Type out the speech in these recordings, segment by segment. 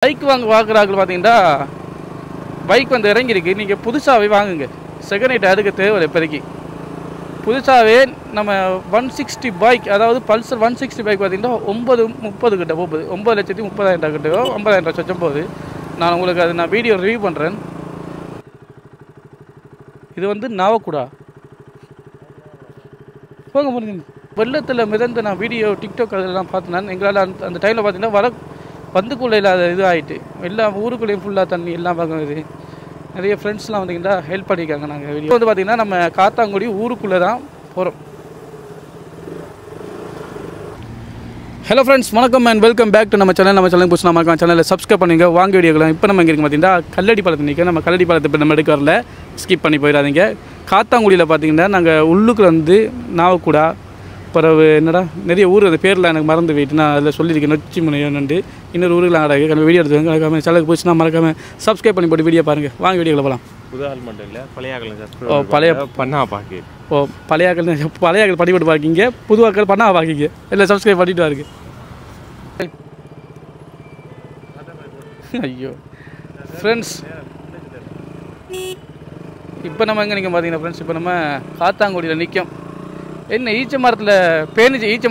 Bike வாங்குறாங்க பார்த்தீங்கன்னா bike வந்து இறங்கியிருக்கு. நீங்கள் புதுசாகவே வாங்குங்க, செகண்ட் ஹேண்ட் அதுக்கு தேவை. இப்போதைக்கு புதுசாகவே நம்ம 160 பைக், அதாவது பல்சர் 160 பைக் பார்த்தீங்கன்னா 930 கிட்ட போகுது. 9,30,000 கிட்டோ 50,000 சொச்சம் போகுது. நான் உங்களுக்கு அது வீடியோ ரிவ்யூ பண்ணுறேன். இது வந்து நாவக்குடா போங்க முடிஞ்சு வெள்ளத்தில் மிதந்து நான் வீடியோ டிக்டாக் அதெல்லாம் பார்த்தேன். எங்களால் அந்த டைமில் பார்த்தீங்கன்னா வந்துக்குள்ளே இல்லாத இது ஆகிட்டு எல்லா ஊருக்குள்ளேயும் ஃபுல்லாக தண்ணி எல்லாம் பார்க்குறது. நிறைய ஃப்ரெண்ட்ஸ்லாம் வந்தீங்கன்னா ஹெல்ப் பண்ணியிருக்காங்க. நாங்கள் வீடியோ வந்து பார்த்திங்கன்னா நம்ம காத்தாங்குடி ஊருக்குள்ளே தான் போகிறோம். ஹலோ ஃப்ரெண்ட்ஸ், வணக்கம் அண்ட் வெல்கம் பேக் டு நம்ம சேனல் புதுசு நம்ம சேனலில் சப்ஸ்கிரைப் பண்ணுங்க. வாங்க வீடியோக்கலாம். இப்போ நம்ம இங்கே இருக்கு பார்த்தீங்கன்னா கல்லடி பாலத்தை நிற்க. நம்ம கல்லடி பாலத்தை இப்போ நம்ம எடுக்க வரல, ஸ்கிப் பண்ணி போயிடாதீங்க. காத்தாங்குடியில் பார்த்தீங்கன்னா நாங்கள் உள்ளுக்குள்ள வந்து நாவக்குடா பிறகு என்னடா நிறைய ஊர் அந்த பேரில் எனக்கு மறந்து போயிட்டு நான் அதில் சொல்லியிருக்கேன். நொச்சி முனையோன்னு இன்னொரு ஊருக்குலாம் ஆடாது வீடியோ எடுத்துவாங்க. மறக்காமல் சேனலுக்கு போச்சுன்னா மறக்காமல் சப்ஸ்கிரைப் பண்ணி போட்டு வீடியோ பாருங்கள். வாங்க வீடியோவில் போகலாம். புது ஆள் மட்டும் இல்லை, பழைய பண்ணா பார்க்கு. பழைய ஆக்கள் படிப்பட்டு பார்க்கிங்க, புது ஆக்கள் பண்ணா பார்க்கிங்க. இல்லை சப்ஸ்கிரைப் பண்ணிட்டு வாருக்கு. ஐயோ ஃப்ரெண்ட்ஸ், இப்போ நம்ம எங்கே நிற்க பார்த்தீங்கன்னா ஃப்ரெண்ட்ஸ், இப்போ நம்ம காத்தாங்குடியில் நிற்கும். என்ன ஈச்ச மரத்தில் பேரிச்ச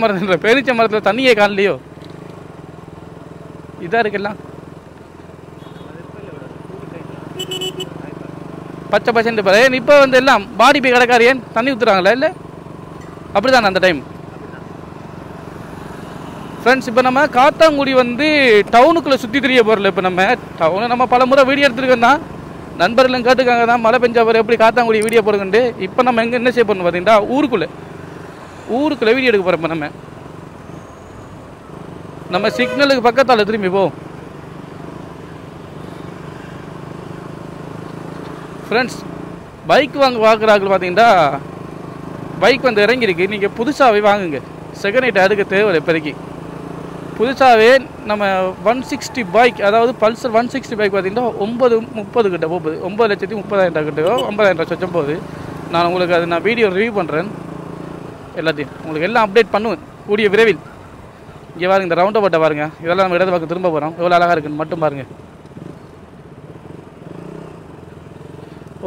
மரத்தில் தண்ணியே காணலையோ? இதாக இருக்குல்லாம் பச்சை பச்சைன்னு பாரு. இப்போ வந்து எல்லாம் பாடி போய் கிடக்காரு. ஏன் தண்ணி ஊற்றுறாங்களா? இல்லை அப்படி தானே அந்த டைம் ஃப்ரெண்ட்ஸ். இப்போ நம்ம காத்தாங்குடி வந்து டவுனுக்குள்ளே சுற்றி தெரிய போகிறல. இப்போ நம்ம டவுனை நம்ம பல முறை வீடியோ எடுத்துருக்கோம் தான், நண்பர்களும் கேட்டுக்காங்க தான் மழை பெஞ்சா போகிற எப்படி காத்தாங்குடி வீடியோ போடுங்கண்டு. இப்போ நம்ம எங்கே என்ன செய்ய போகிறோம் பார்த்தீங்கன்னா ஊருக்குள்ளே வீடியோ எடுக்க போகிறோம். இப்போ நம்ம சிக்னலுக்கு பக்கத்தால் திரும்பி போ ஃப்ரெண்ட்ஸ். பைக் வாங்குறாங்க பார்த்தீங்கன்னா பைக் வந்து இறங்கியிருக்கு. நீங்கள் புதுசாகவே வாங்குங்க, செகண்ட் ஹேண்ட் அதுக்கு தேவை. இப்போதைக்கு புதுசாகவே நம்ம 160 பைக், அதாவது பல்சர் 160 பைக் பார்த்தீங்கன்னா 930 கிட்ட போகுது. 9,30,000 கிட்டோ 50,000 சொச்சம் போகுது. நான் உங்களுக்கு அது வீடியோ ரிவ்யூ பண்ணுறேன். எல்லாத்தையும் உங்களுக்கு எல்லாம் அப்டேட் பண்ணுவேன் கூடிய விரைவில். இங்கே பாருங்க, இந்த ரவுண்டை பட்டை பாருங்கள். இதெல்லாம் நம்ம இடது பக்கம் திரும்ப போகிறோம். எவ்வளோ அழகாக இருக்குன்னு மட்டும் பாருங்கள்.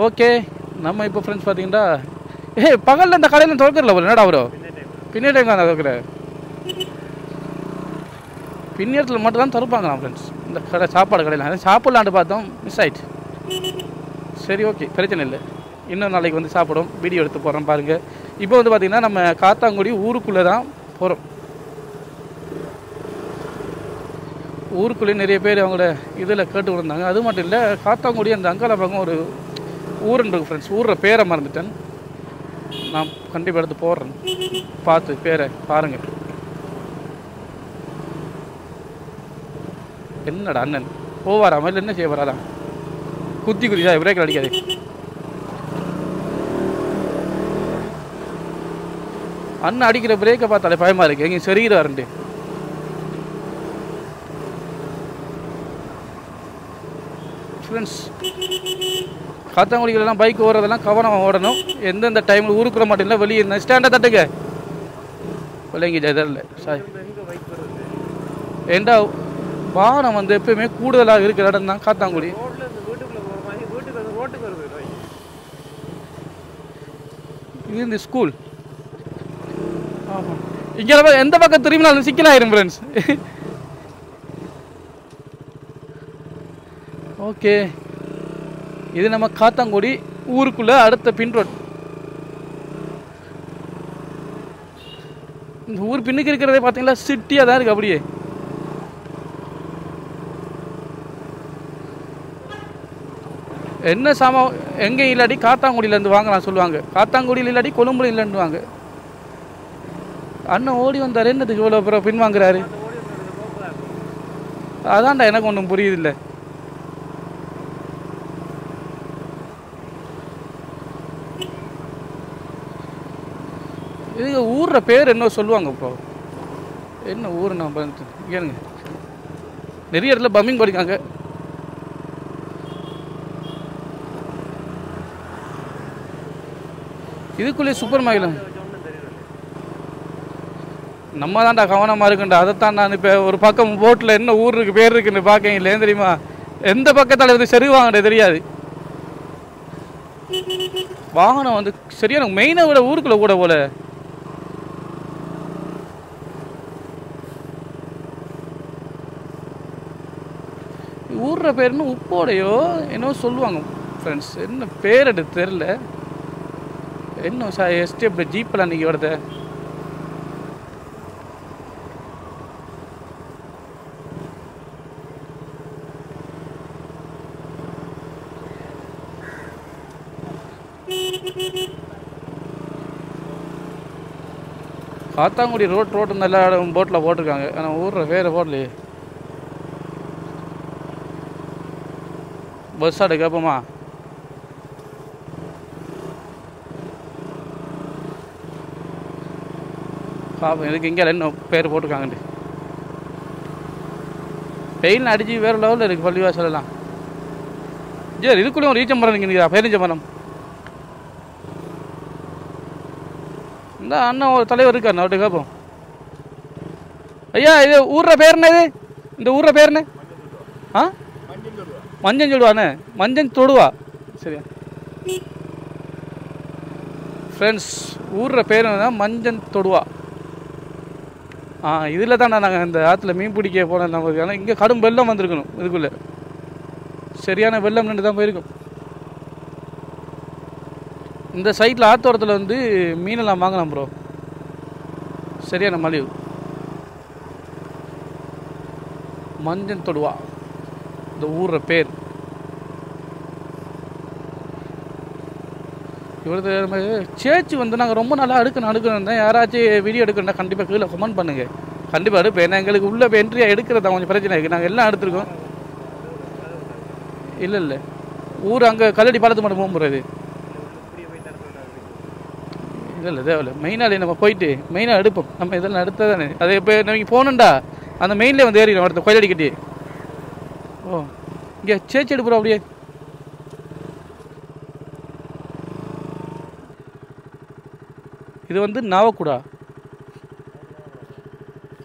ஓகே, நம்ம இப்போ ஃப்ரெண்ட்ஸ் பார்த்தீங்கன்னா பகலில் இந்த கடையில் திறக்கல போல. என்னடா அவரோ பின்னாடி எங்கே திறக்கிற? பின்னேரத்தில் மட்டும் தான் திறப்பாங்களாம் ஃப்ரெண்ட்ஸ் இந்த கடை. சாப்பாடு கடையில் சாப்பிட்லான்னு பார்த்தோம், மிஸ் ஆகிட்டு. சரி ஓகே, பிரச்சனை இல்லை. இன்னும் நாளைக்கு வந்து சாப்பிடும், வீடியோ எடுத்து போகிறோம் பாருங்கள். இப்போ வந்து பார்த்திங்கன்னா நம்ம காத்தாங்குடி ஊருக்குள்ளே தான் போகிறோம். ஊருக்குள்ளேயே நிறைய பேர் அவங்களோட இதில் கேட்டு விழுந்தாங்க. அது மட்டும் இல்லை, காத்தாங்குடி அந்த அங்காள பக்கம் ஒரு ஊருன்னு இருக்கு ஃப்ரெண்ட்ஸ். ஊரில் பேரை மறந்துட்டேன். நான் கண்டிப்பாக எடுத்து போடுறேன், பார்த்து பேரை பாருங்கள். என்னடா அண்ணன் போவாராம இல்லை என்ன செய்ய வராதான்? குத்தி குதிதா, பிரேக்கில் அடிக்காது. அண்ணன் அடிக்கிற பிரேக்கை பார்த்தாலே பயமாக இருக்குது. எங்கேயும் சரிகிறாருண்டு. ஃப்ரெண்ட்ஸ், காத்தாங்குடிகளெல்லாம் பைக் ஓடுறதெல்லாம் கவனமாக ஓடணும். எந்தெந்த டைமில் ஊருக்குற மாட்டோம் இல்லை, வெளியே ஸ்டாண்டை தட்டுங்க பிள்ளைங்க ஜெதரில். சாரி ஏண்டா வானம் வந்து எப்பயுமே கூடுதலாக இருக்கிற இடம் தான் காத்தாங்குடி. இது இந்த ஸ்கூல். ஆமாம், இங்கே எந்த பக்கம் திரும்பினாலும் சிக்கலாயிரும் ஃப்ரெண்ட்ஸ். ஓகே, இது நம்ம காத்தாங்குடி ஊருக்குள்ளே அடுத்த பின் ரோட். இந்த ஊர் பின்னுக்கு இருக்கிறதே பார்த்தீங்களா சிட்டியாக தான் இருக்குது. அப்படியே என்ன சாமான் எங்கே இல்லாட்டி காத்தாங்குடியிலேருந்து வாங்கலாம் சொல்லுவாங்க. காத்தாங்குடியில் இல்லாட்டி கொழும்புல இல்லைன்னு வாங்க. அண்ணன் ஓடி வந்தார், என்னதுக்கு இவ்வளோ அப்புறம் பின் வாங்குறாரு? அதான்டா எனக்கு ஒன்றும் புரியுதில்லை. இது ஊர்ற பேர் என்ன சொல்லுவாங்க இப்போ? என்ன ஊர் நான் கேளுங்க. நிறைய இடத்துல பம்மிங் படிக்காங்க. இதுக்குள்ளே சூப்பர் மார்க்கெட் நம்ம தான்டா கவனமாக இருக்குண்டா. அதைத்தான் நான் இப்போ ஒரு பக்கம் போட்டில் என்ன ஊர் இருக்குது பேர் இருக்குன்னு பார்க்க இல்லையே தெரியுமா? எந்த பக்கத்தால் வந்து செருவாங்கடே தெரியாது. வாகனம் வந்து சரியான மெயினை விட ஊருக்குள்ளே கூட போல. ஊர்ற பேருன்னு உப்போடையோ என்னவோ சொல்லுவாங்க ஃப்ரெண்ட்ஸ். என்ன பேர் எடுத்து தெரில. என்ன எஸ்டேப் ஜீப்பில் அன்றைக்கி வருது. காத்தாங்குடி ரோட்டு நல்லா போட்டில் போட்டிருக்காங்க. ஆனால் ஊரில் வேறு போடலையே. பஸ் ஸ்டாண்டு கேட்போமா? பார்ப்போம் இதுக்கு இங்கே என்ன பேர் போட்டிருக்காங்கன்ட்டு. பெயின் அடிச்சு வேறு லெவலில் இருக்குது பள்ளிவாசலாம். சரி இதுக்குள்ளேயும் ரீச்சம் மரம் நிற்கிறீங்களா? பேரிஞ்ச மரம். இந்த அண்ணன் ஒரு தலைவர் இருக்கார், அவர்கிட்ட கேட்போம். ஐயா இது ஊர்ற பேர் என்ன? இது இந்த ஊர்ற பேர் என்ன? ஆ மஞ்சள் தொடுவாண்ணே. மஞ்சள் தொடுவா. சரியா ஃப்ரெண்ட்ஸ், ஊர்ற பேர் என்ன? மஞ்சள் தொடுவா. இதில் தான் நாங்கள் இந்த ஆற்றுல மீன் பிடிக்க போனோம் நமக்கு. ஆனால் இங்கே கடும் வெள்ளம் வந்திருக்கணும். இதுக்குள்ளே சரியான வெள்ளம் நின்று தான் போயிருக்கும். இந்த சைட்டில் ஆத்தோரத்தில் வந்து மீனெல்லாம் வாங்கலாம் ப்ரோ. சரியான மலிவு. மஞ்சள் தொடுவா இந்த ஊர்ற பேர். இவ்வளோ சேர்ச்சி வந்து நாங்கள் ரொம்ப நல்லா அடுக்கணும் தான். யாராச்சும் வீடியோ எடுக்கணும்னா கண்டிப்பாக கீழே கமெண்ட் பண்ணுங்கள். கண்டிப்பாக எடுப்பேன். ஏன்னா எங்களுக்கு உள்ளே இப்போ என்ட்ரியாக எடுக்கிறது தான் கொஞ்சம் பிரச்சனை இருக்குது. நாங்கள் எல்லாம் எடுத்துருக்கோம். இல்லை ஊர் அங்கே கல்லடி பாலத்து மட்டும் போக முடியாது. இல்லை தேவையில்லை. மெயினாக நம்ம போயிட்டு மெயினாக எடுப்போம். நம்ம இதெல்லாம் எடுத்தா தானே. அது இப்போ நீங்கள் போகணுண்டா அந்த மெயின்லேயே வந்து ஏறிடும் அடுத்த கோயிலடி கட்டி. ஓ இங்கே சேர்ச்சி எடுப்புறோம் அப்படியே. இது வந்து நாவக்குடா.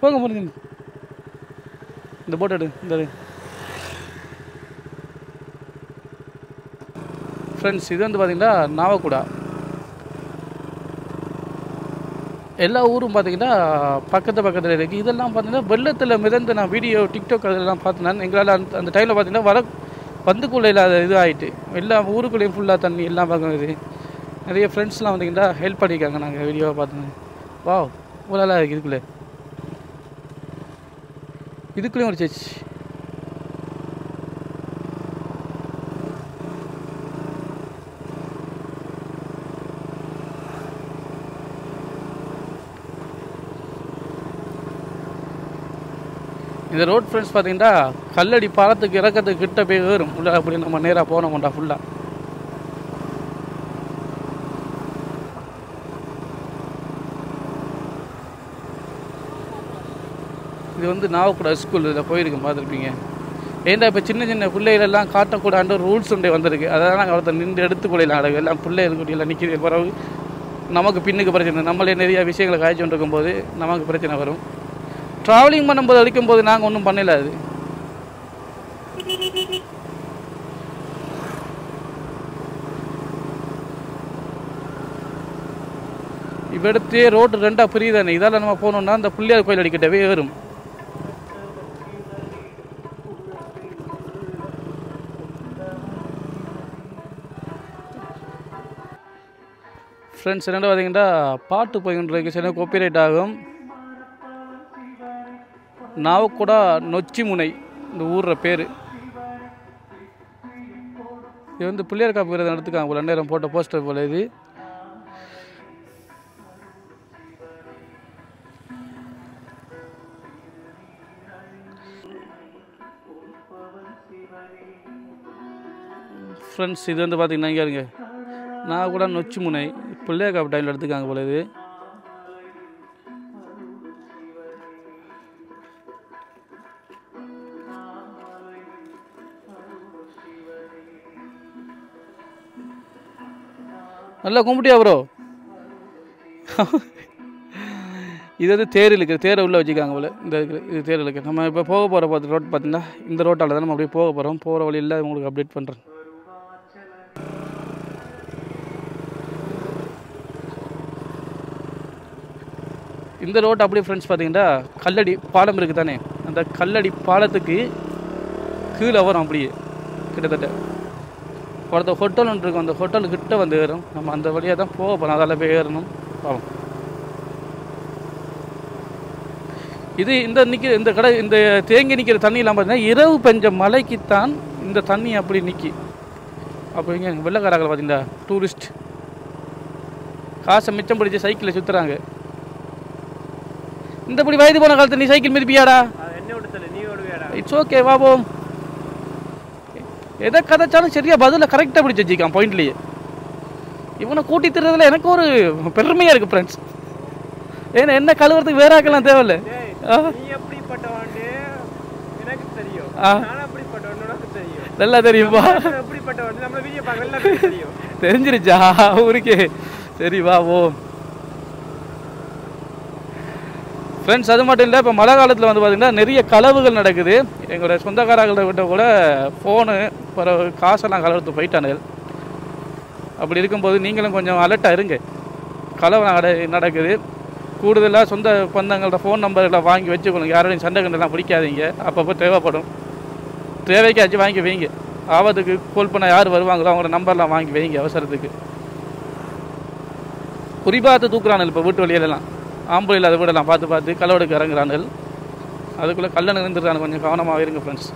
போங்க போங்க இந்த போட் எடு. இந்த ஃப்ரெண்ட்ஸ் இது வந்து பார்த்தீங்கன்னா நாவக்குடா. எல்லா ஊரும் பார்த்தீங்கன்னா பக்கத்தில் இருக்குது. இதெல்லாம் பார்த்தீங்கன்னா வெள்ளத்தில் மிதந்து நான் வீடியோ டிக்டாக் அதெல்லாம் பார்த்தேன். எங்களால் அந்த டைமில் பார்த்தீங்கன்னா வந்துக்குள்ளே இல்லாத இது ஆகிட்டு எல்லா ஊருக்குள்ளேயும் ஃபுல்லாக தண்ணி எல்லாம் பார்க்குறது. நிறைய ஃப்ரெண்ட்ஸ்லாம் வந்தீங்கன்னா ஹெல்ப் பண்ணியிருக்காங்க. நாங்கள் வீடியோவை பார்த்தோம். வா இவ்வளோ இருக்குது. இதுக்குள்ளேயும் ஒரு சர்ச். இந்த ரோட் ஃப்ரெண்ட்ஸ் பார்த்தீங்கன்னா கல்லடி பாலத்துக்கு இறக்கத்துக்கு கிட்ட போய் ஏறும் உள்ள. அப்படி நம்ம நேராக போனோம்டா ஃபுல்லாக. இது வந்து நாவக்குடா ஸ்கூல். இதில் போயிருக்கேன், பார்த்துருப்பீங்க. ஏன்டா இப்போ சின்ன பிள்ளைகளெல்லாம் காட்டக்கூடாது ரூல்ஸ் ஒன்றே வந்திருக்கு. அதெல்லாம் நாங்கள் ஒருத்தர் நின்று எடுத்துக்கொள்ளலாம். அழகு எல்லாம் பிள்ளைகள் குட்டியெல்லாம் நிற்கிது. பிறகு நமக்கு பின்னுக்கு பிரச்சனை. நம்மளே நிறையா விஷயங்களை காய்ச்சி கொண்டு இருக்கும்போது நமக்கு பிரச்சனை வரும். ட்ராவலிங் பண்ணும்போது அடிக்கும்போது நாங்கள் ஒன்றும் பண்ணல. அது இவடத்தே ரோடு ரெண்டாக பிரியுதானே. இதால் நம்ம போனோம்னா அந்த பிள்ளையார் கோயில் அடிக்கிட்டவே ஏறும். ஃப்ரெண்ட்ஸ் என்னென்ன பார்த்தீங்கன்னா பாட்டு போய்கிட்டு சில காப்பிரைட் ஆகும். நாவக்குடா நொச்சி முனை இந்த ஊர்ற பேர். இது வந்து பிள்ளையார் காப்பு விரதம் எடுத்துக்காங்க போல. நேரம் போட்ட போஸ்டர் போல. இது ஃப்ரெண்ட்ஸ் இது வந்து பார்த்தீங்கன்னா இங்கே இருங்க நாவக்குடா நொச்சி முனை பிள்ளையார் காப்பு டைமில் எடுத்துக்காங்க போல. இது நல்லா கும்பிட்டியா ப்ரோ? இது வந்து தேர் இருக்குது, தேரை உள்ளே வச்சுக்காங்க போல். இந்த இது தேர் இருக்குது. நம்ம இப்போ போக போகிற ரோட் பார்த்திங்கன்னா இந்த ரோட்டால் தான் நம்ம அப்படியே போக போகிறோம். போகிற வழியில் உங்களுக்கு அப்டேட் பண்ணுறேன். இந்த ரோட் அப்படியே ஃப்ரெண்ட்ஸ் பார்த்தீங்கன்னா கல்லடி பாலம் இருக்குது தானே, அந்த கல்லடி பாலத்துக்கு கீழே வரும். அப்படியே கிட்டத்தட்ட ஒருத்த ஹோட்டல் ஒன்று இருக்கும், அந்த ஹோட்டலுக்கிட்ட வந்து ஏறும். நம்ம அந்த வழியாக தான் போக போகிறோம், அதில் போய் ஏறணும். பாவம் இது இந்த கடை இந்த தேங்கி நிற்கிற தண்ணியெலாம் பார்த்தீங்கன்னா இரவு பெஞ்ச மழைக்குத்தான் இந்த தண்ணி அப்படி நிற்கி. அப்படிங்க வெள்ளக்காரர்கள் பார்த்தீங்களா, டூரிஸ்ட் காசை மிச்சம் பிடிச்சி சைக்கிளில் சுற்றுறாங்க. இந்தபடி வயது போன காலத்தில் நீ சைக்கிள் மிதிப்பியாடா? இட்ஸ் ஓகே, வா போம். எதை கதைச்சாலும் சரியா பதில கரெக்டாக பிடிச்சி வச்சுக்கான் பாயிண்ட்லேயே. இவனை கூட்டி தர்றதுல எனக்கு ஒரு பெருமையாக இருக்குது ஃப்ரெண்ட்ஸ். ஏன்னா என்ன கழுவுறதுக்கு வேற ஆக்கலாம் தேவையில்ல. நல்லா தெரியுமா? தெரிஞ்சிருச்சா ஊருக்கே? சரி வா ஓ ஃப்ரெண்ட்ஸ். அது மட்டும் இல்லை, இப்போ மழை காலத்தில் வந்து பார்த்திங்கன்னா நிறைய களவுகள் நடக்குது. எங்களோட சொந்தக்காரர்கள்ட்ட விட்ட கூட ஃபோனு பிறகு காசெல்லாம் கலவரத்து போயிட்டானுகள். அப்படி இருக்கும்போது நீங்களும் கொஞ்சம் அலர்ட்டாக இருங்க. களவு நடக்குது. கூடுதலாக சொந்த பந்தங்கள்ட்ட ஃபோன் நம்பர்களை வாங்கி வச்சுக்கணும். யாரோடையும் சண்டை கண்டெல்லாம் பிடிக்காதீங்க. அப்பப்போ தேவைப்படும், தேவைக்காச்சும் வாங்கி வைங்க. ஆபத்துக்கு கால் பண்ண யார் வருவாங்களோ அவங்களோட நம்பர்லாம் வாங்கி வைங்க அவசரத்துக்கு. குறிப்பாக தூக்குறானுகள் இப்போ வீட்டு வழியிலலாம், ஆம்பளையில் அதை விடலாம் பார்த்து பார்த்து களவெடுக்க இறங்குறானுகள். அதுக்குள்ளே கல்லணை இருந்துடுறானு, கொஞ்சம் கவனமாக இருங்க ஃப்ரெண்ட்ஸ்.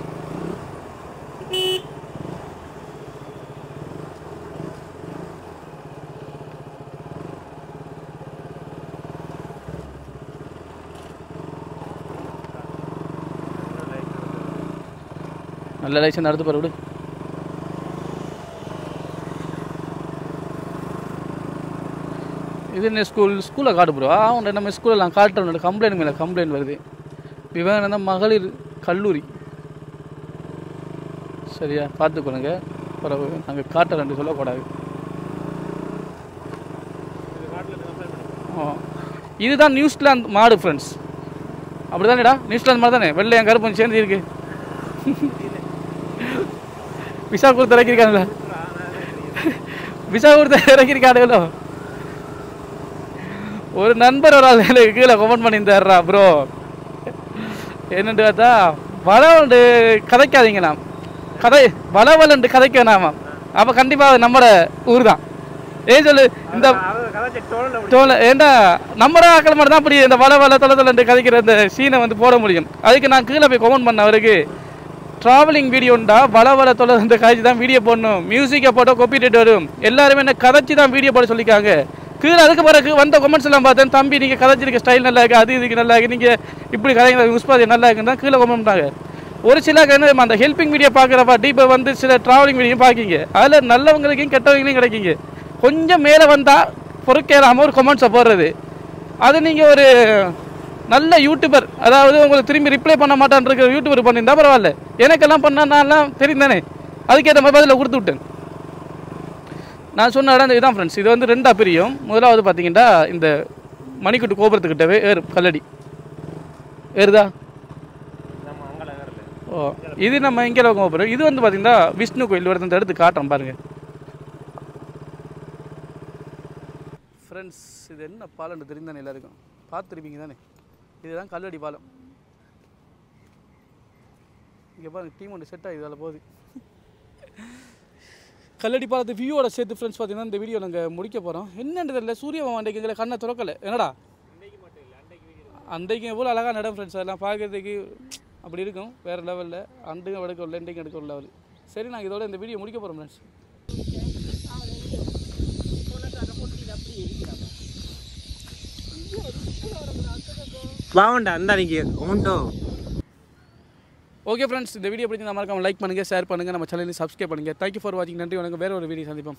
நல்ல லைசன் அடுத்து பாரு விடு. இது என்ன ஸ்கூலில் காட்டு ப்ரோ? அவன் நம்ம ஸ்கூலில் நான் காட்டுறோம். கம்ப்ளைண்ட் மேலே கம்ப்ளைண்ட் வருது. விவேகானந்தா மகளிர் கல்லூரி. சரியா பார்த்துக்கொள்ளுங்க. பிறகு நாங்கள் காட்டுறேன் சொல்லக்கூடாது. இதுதான் நியூசிலாந்து மாடு ஃப்ரெண்ட்ஸ். அப்படி தானேடா? நியூசிலாந்து மாடு தானே? வெள்ளையன் கருப்பன் சேர்ந்து இருக்கு. விசா கொடுத்து இறக்கிருக்கானுங்களா? விசா கொடுத்து இறக்கிருக்கானுங்களோ? ஒரு நண்பர் ஒரு ஆள் கீழே கமெண்ட் பண்ணியிருந்தாரா ப்ரோ. என்னென்று பார்த்தா வளவண்டு கதைக்காதீங்கண்ணா, வளவலண்டு கதைக்க வேணாமா. அப்போ கண்டிப்பாக நம்மளோட ஊர் தான். ஏன் சொல்லு இந்த தோலை ஏண்டா நம்மளோட ஆக்கள் மட்டும் தான் அப்படி இந்த வளவல தொலைந்து கதைக்கிற இந்த சீனை வந்து போட முடியும். அதுக்கு நான் கீழே போய் கமெண்ட் பண்ண அவருக்கு ட்ராவலிங் வீடியோண்டா வளவல தொலைந்து கதைச்சி தான் வீடியோ போடணும், மியூசிக்கை போட்டால் காப்பிரைட் வரும். எல்லாருமே என்ன கதைச்சி தான் வீடியோ போட சொல்லிக்காங்க. கீழே அதுக்கு பிறகு வந்த கமெண்ட்ஸ் எல்லாம் பார்த்தேன், தம்பி நீங்கள் கதைச்சிருக்க ஸ்டைல் நல்லா இருக்குது, அது இதுக்கு நல்லா இருக்குது, நீங்கள் இப்படி கதைங்க உஸ்பாதி நல்லா இருக்குன்னு தான் கீழே கமெண்ட் பண்ணாங்க. ஒரு சில என்ன அந்த ஹெல்பிங் வீடியோ பார்க்குறப்பா இப்போ வந்து சில ட்ராவலிங் வீடியோ பார்க்கிங்க, அதில் நல்லவங்களுக்கும் கெட்டவங்களையும் கிடைக்கிங்க. கொஞ்சம் மேலே வந்தால் பொறுக்கேறாமல் ஒரு கமெண்ட்ஸை போடுறது, அது நீங்கள் ஒரு நல்ல யூடியூபர், அதாவது உங்களுக்கு திரும்பி ரிப்ளை பண்ண மாட்டான்ற யூடியூபர் பண்ணியிருந்தா பரவாயில்ல. எனக்கெல்லாம் பண்ணாலாம் தெரியும் தானே, அதுக்கேற்ற மாதிரி பதில் கொடுத்து விட்டேன். நான் சொன்ன இடம் இதுதான் ஃப்ரெண்ட்ஸ். இது வந்து ரெண்டாக பிரியும். முதலாவது பார்த்தீங்கன்னா இந்த மணிக்கூட்டு கோபுரத்துக்கிட்டவே கல்லடி ஏறுதா? ஓ இது நம்ம இங்கே கோபுரம். இது வந்து பார்த்தீங்கன்னா விஷ்ணு கோயில் ஒருத்தர் எடுத்து காட்டுறோம் பாருங்கள் ஃப்ரெண்ட்ஸ். இது என்ன பாலம்னு தெரியும் தானே எல்லாருக்கும், பார்த்துருப்பீங்க தானே. இதுதான் கல்லடி பாலம். இங்கே பாருங்கள் டீம் ஒன்று செட் ஆகிது, அதில் போகுது. கல்லடி பாலத்து வியூவோட சேர்த்து ஃப்ரெண்ட்ஸ் பார்த்தீங்கன்னா இந்த வீடியோ நாங்கள் முடிக்க போகிறோம். என்னென்னு தெரியல, சூரிய அன்றைக்கு எங்களை கண்ணை திறக்கலை. என்னடா அன்றைக்கு எவ்வளோ அழகாக நடம் ஃப்ரெண்ட்ஸ், அதெல்லாம் பார்க்குறதுக்கு அப்படி இருக்கும் வேறு லெவலில். அன்றைக்கும் எடுக்க வரல, இன்றைக்கும் எடுக்க ஒரு லெவல். சரி நாங்கள் இதோட இந்த வீடியோ முடிக்க போகிறோம் ஃப்ரெண்ட்ஸ். வாங்கண்டா அந்த உண்டோ. ஓகே ஃப்ரெண்ட்ஸ், இந்த வீடியோ பிடிச்சி மறக்காம லைக் பண்ணுங்கள், ஷேர் பண்ணுங்கள், நம்ம சேனலையும் சப்ஸ்கிரைப் பண்ணுங்கள். தேங்க்யூ ஃபார் வாட்சிங். நன்றி, வணக்கம். வேறு ஒரு வீடியோ சந்திப்போம்.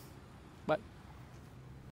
பாய்.